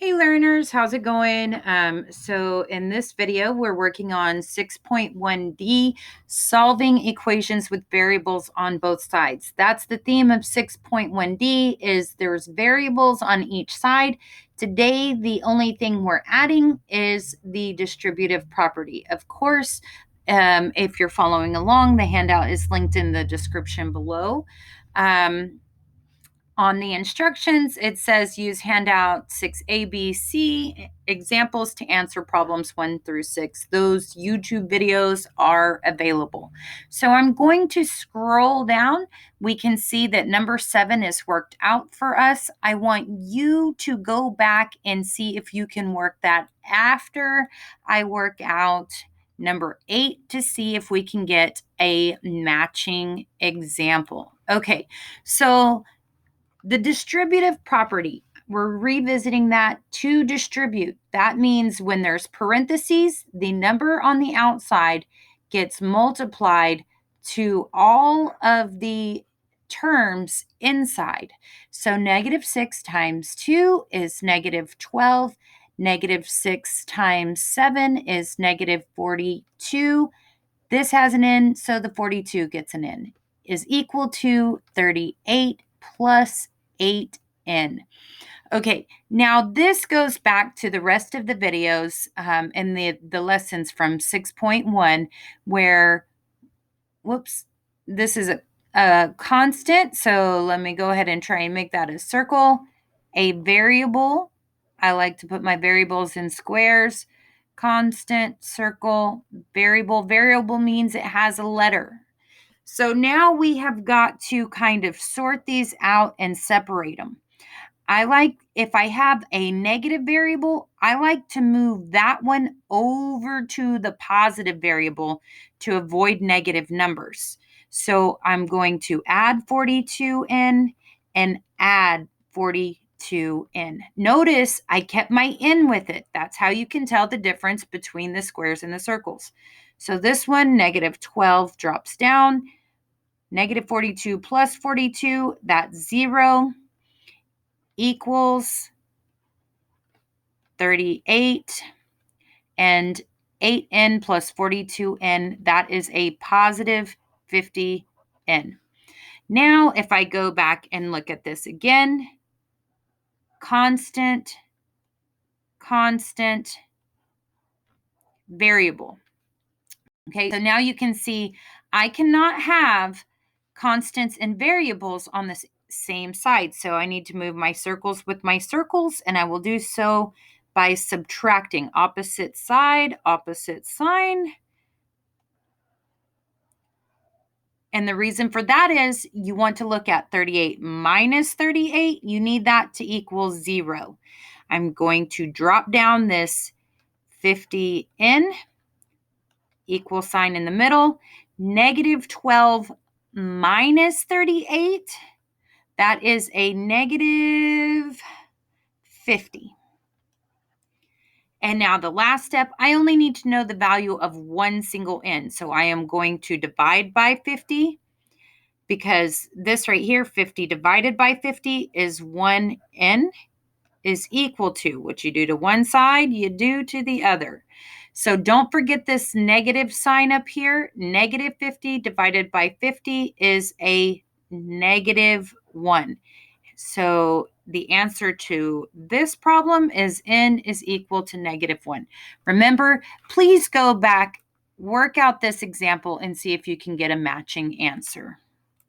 Hey learners, how's it going? So in this video, we're working on 6.1D, solving equations with variables on both sides. That's the theme of 6.1D is there's variables on each side. Today, the only thing we're adding is the distributive property. Of course, if you're following along, the handout is linked in the description below. On the instructions, it says use handout 6ABC examples to answer problems 1 through 6. Those YouTube videos are available. So I'm going to scroll down. We can see that number 7 is worked out for us. I want you to go back and see if you can work that after I work out number 8 to see if we can get a matching example. Okay, so the distributive property, we're revisiting that to distribute. That means when there's parentheses, the number on the outside gets multiplied to all of the terms inside. So -6 times 2 is -12. -6 times 7 is -42. This has an n, so the 42 gets an n, is equal to 38 plus 8n. Okay, now this goes back to the rest of the videos and the lessons from 6.1 where, whoops, this is a constant. So let me go ahead and try and make that a circle. A variable, I like to put my variables in squares. Constant, circle, variable. Variable means it has a letter. So now we have got to kind of sort these out and separate them. I like, if I have a negative variable, I like to move that one over to the positive variable to avoid negative numbers. So I'm going to add 42n and add 42n. Notice I kept my n with it. That's how you can tell the difference between the squares and the circles. So this one, -12 drops down. -42 plus 42, that's 0, equals 38. And 8n plus 42n, that is a positive 50n. Now, if I go back and look at this again, constant, constant, variable. Okay, so now you can see I cannot have constants and variables on the same side. So I need to move my circles with my circles, and I will do so by subtracting opposite side, opposite sign. And the reason for that is you want to look at 38 minus 38. You need that to equal 0. I'm going to drop down this 50n, equal sign in the middle, -12 minus 38. That is a -50. And now the last step, I only need to know the value of one single n. So I am going to divide by 50 because this right here, 50 divided by 50 is 1n is equal to, what you do to one side, you do to the other. So don't forget this negative sign up here. -50 divided by 50 is a -1. So the answer to this problem is n is equal to -1. Remember, please go back, work out this example, and see if you can get a matching answer.